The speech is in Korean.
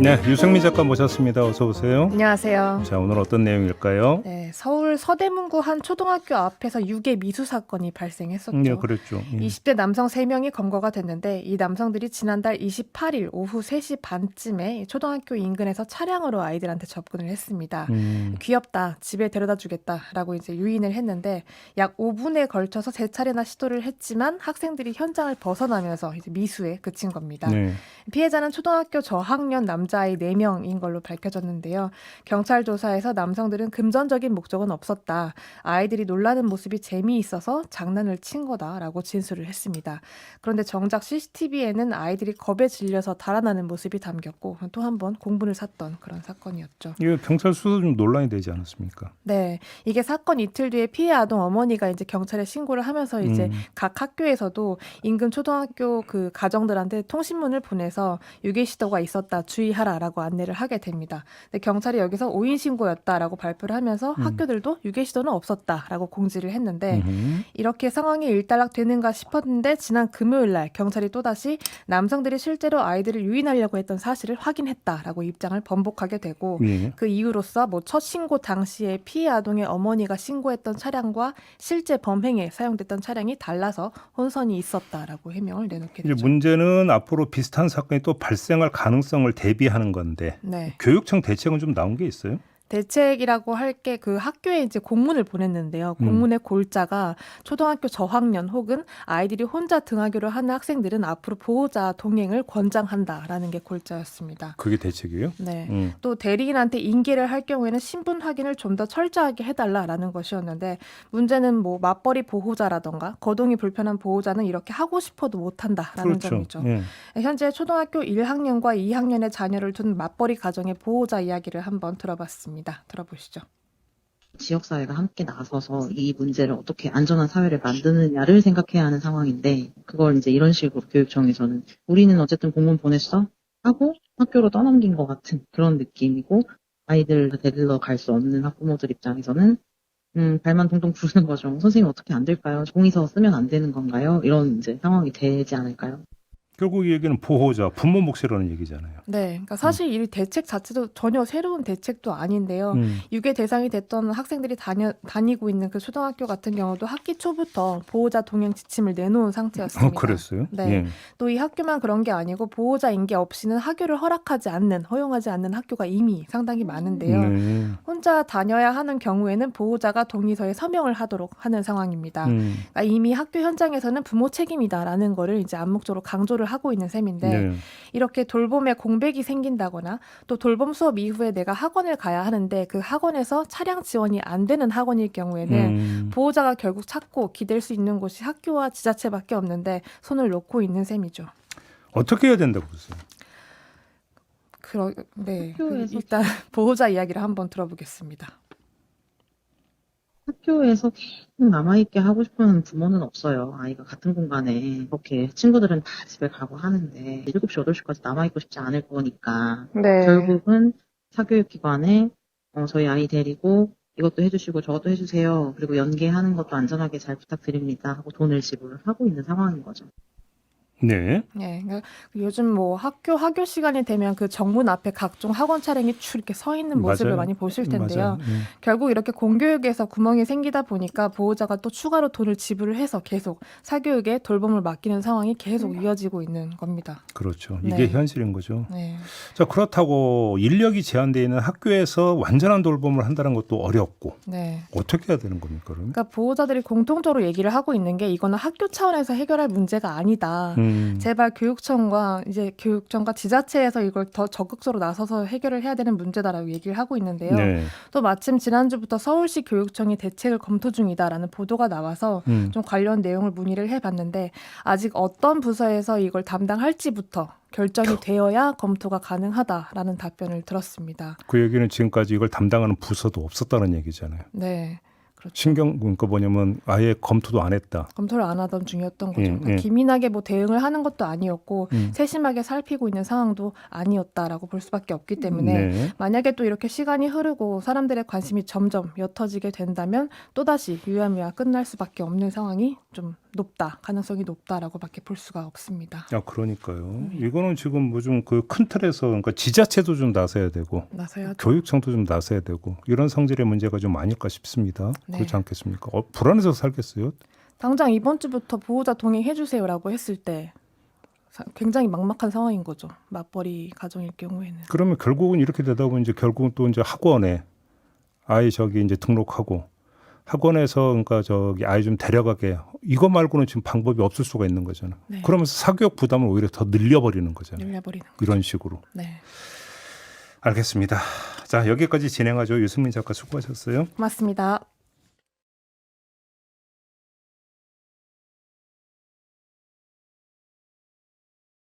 네, 유승민 작가 모셨습니다. 어서 오세요. 안녕하세요. 자, 오늘 어떤 내용일까요? 네, 서울 서대문구 한 초등학교 앞에서 유괴 미수 사건이 발생했었죠. 네, 그랬죠. 예. 20대 남성 3명이 검거가 됐는데 이 남성들이 지난달 28일 오후 3시 반쯤에 초등학교 인근에서 차량으로 아이들한테 접근을 했습니다. 귀엽다, 집에 데려다 주겠다라고 이제 유인을 했는데 약 5분에 걸쳐서 3차례나 시도를 했지만 학생들이 현장을 벗어나면서 이제 미수에 그친 겁니다. 네. 피해자는 초등학교 저학년 남자아이 4명인 걸로 밝혀졌는데요. 경찰 조사에서 남성들은 금전적인 목적은 없었다. 아이들이 놀라는 모습이 재미있어서 장난을 친 거다라고 진술을 했습니다. 그런데 정작 CCTV에는 아이들이 겁에 질려서 달아나는 모습이 담겼고 또 한 번 공분을 샀던 그런 사건이었죠. 이거 경찰 수사도 좀 논란이 되지 않았습니까? 네, 이게 사건 이틀 뒤에 피해 아동 어머니가 이제 경찰에 신고를 하면서 이제 각 학교에서도 인근 초등학교 그 가정들한테 통신문을 보내서 유괴 시도가 있었다 주의하라라고 안내를 하게 됩니다. 근데 경찰이 여기서 오인 신고였다라고 발표를 하면서 학교들도 유괴 시도는 없었다라고 공지를 했는데 이렇게 상황이 일단락되는가 싶었는데 지난 금요일 날 경찰이 또다시 남성들이 실제로 아이들을 유인하려고 했던 사실을 확인했다라고 입장을 번복하게 되고 예. 그 이유로서 뭐 첫 신고 당시에 피해 아동의 어머니가 신고했던 차량과 실제 범행에 사용됐던 차량이 달라서 혼선이 있었다라고 해명을 내놓게 이제 되죠. 문제는 앞으로 비슷한 사건이 또 발생할 가능성을 대비하는 건데 네. 교육청 대책은 좀 나온 게 있어요? 대책이라고 할 게 그 학교에 이제 공문을 보냈는데요. 공문의 골자가 초등학교 저학년 혹은 아이들이 혼자 등하교를 하는 학생들은 앞으로 보호자 동행을 권장한다라는 게 골자였습니다. 그게 대책이에요? 네. 또 대리인한테 인계를 할 경우에는 신분 확인을 좀 더 철저하게 해달라라는 것이었는데 문제는 뭐 맞벌이 보호자라던가 거동이 불편한 보호자는 이렇게 하고 싶어도 못한다라는 그렇죠. 점이죠. 예. 현재 초등학교 1학년과 2학년의 자녀를 둔 맞벌이 가정의 보호자 이야기를 한번 들어봤습니다. 들어보시죠. 지역사회가 함께 나서서 이 문제를 어떻게 안전한 사회를 만드느냐를 생각해야 하는 상황인데 그걸 이제 이런 식으로 교육청에서는 우리는 어쨌든 공문 보냈어? 하고 학교로 떠넘긴 것 같은 그런 느낌이고 아이들 데리러 갈 수 없는 학부모들 입장에서는 발만 동동 구르는 거죠. 선생님 어떻게 안 될까요? 종이서 쓰면 안 되는 건가요? 이런 이제 상황이 되지 않을까요? 결국 이 얘기는 보호자, 부모 몫이라는 얘기잖아요. 네, 그러니까 사실 이 대책 자체도 전혀 새로운 대책도 아닌데요. 유괴 대상이 됐던 학생들이 다니고 있는 그 초등학교 같은 경우도 학기 초부터 보호자 동행 지침을 내놓은 상태였습니다. 그랬어요? 네. 예. 또 이 학교만 그런 게 아니고 보호자 인계 없이는 학교를 허용하지 않는 학교가 이미 상당히 많은데요. 네. 혼자 다녀야 하는 경우에는 보호자가 동의서에 서명을 하도록 하는 상황입니다. 그러니까 이미 학교 현장에서는 부모 책임이다라는 거를 이제 암묵적으로 강조를 하고 있는 셈인데 네. 이렇게 돌봄에 공백이 생긴다거나 또 돌봄 수업 이후에 내가 학원을 가야 하는데 그 학원에서 차량 지원이 안 되는 학원일 경우에는 보호자가 결국 찾고 기댈 수 있는 곳이 학교와 지자체밖에 없는데 손을 놓고 있는 셈이죠. 어떻게 해야 된다고 보세요? 네, 학교에서 일단 보호자 이야기를 한번 들어보겠습니다. 학교에서 계속 남아있게 하고 싶은 부모는 없어요. 아이가 같은 공간에 이렇게 친구들은 다 집에 가고 하는데 7시, 8시까지 남아있고 싶지 않을 거니까 네. 결국은 사교육기관에 저희 아이 데리고 이것도 해주시고 저것도 해주세요. 그리고 연계하는 것도 안전하게 잘 부탁드립니다 하고 돈을 지불을 하고 있는 상황인 거죠. 네. 네, 그러니까 요즘 뭐 학교 시간이 되면 그 정문 앞에 각종 학원 차량이 쭉 이렇게 서 있는 모습을 맞아요. 많이 보실 텐데요. 맞아요. 결국 이렇게 공교육에서 구멍이 생기다 보니까 보호자가 또 추가로 돈을 지불을 해서 계속 사교육에 돌봄을 맡기는 상황이 계속 이어지고 있는 겁니다. 그렇죠. 이게 네. 현실인 거죠. 네. 자, 그렇다고 인력이 제한되어 있는 학교에서 완전한 돌봄을 한다는 것도 어렵고 네. 어떻게 해야 되는 겁니까, 그러면? 그러니까 보호자들이 공통적으로 얘기를 하고 있는 게 이거는 학교 차원에서 해결할 문제가 아니다. 제발 교육청과 지자체에서 이걸 더 적극적으로 나서서 해결을 해야 되는 문제다라고 얘기를 하고 있는데요. 네. 또 마침 지난주부터 서울시 교육청이 대책을 검토 중이다라는 보도가 나와서 좀 관련 내용을 문의를 해봤는데 아직 어떤 부서에서 이걸 담당할지부터 결정이 되어야 검토가 가능하다라는 답변을 들었습니다. 그 얘기는 지금까지 이걸 담당하는 부서도 없었다는 얘기잖아요. 네. 그렇죠. 그러니까 뭐냐면 아예 검토도 안 했다. 검토를 안 하던 중이었던 거죠. 예, 그러니까 예. 기민하게 뭐 대응을 하는 것도 아니었고 음. 세심하게 살피고 있는 상황도 아니었다라고 볼 수밖에 없기 때문에 네. 만약에 또 이렇게 시간이 흐르고 사람들의 관심이 점점 옅어지게 된다면 또다시 유야무야 끝날 수밖에 없는 상황이 좀 높다. 가능성이 높다라고밖에 볼 수가 없습니다. 그러니까요. 이거는 지금 뭐 좀 그 큰 틀에서 그러니까 지자체도 좀 나서야 되고 나서야 교육청도 좀 나서야 되고 이런 성질의 문제가 좀 아닐까 싶습니다. 네. 그렇지 않겠습니까? 불안해서 살겠어요? 당장 이번 주부터 보호자 동의해주세요라고 했을 때 굉장히 막막한 상황인 거죠. 맞벌이 가정일 경우에는. 그러면 결국은 이렇게 되다 보면 이제 결국은 또 이제 학원에 아이 저기 이제 등록하고 학원에서 그러니까 저기 아이 좀 데려가게 이거 말고는 지금 방법이 없을 수가 있는 거잖아. 네. 그러면서 사교육 부담을 오히려 더 늘려버리는 거잖아. 늘려버리는 거. 이런 식으로. 네. 알겠습니다. 자 여기까지 진행하죠. 유승민 작가 수고하셨어요. 고맙습니다.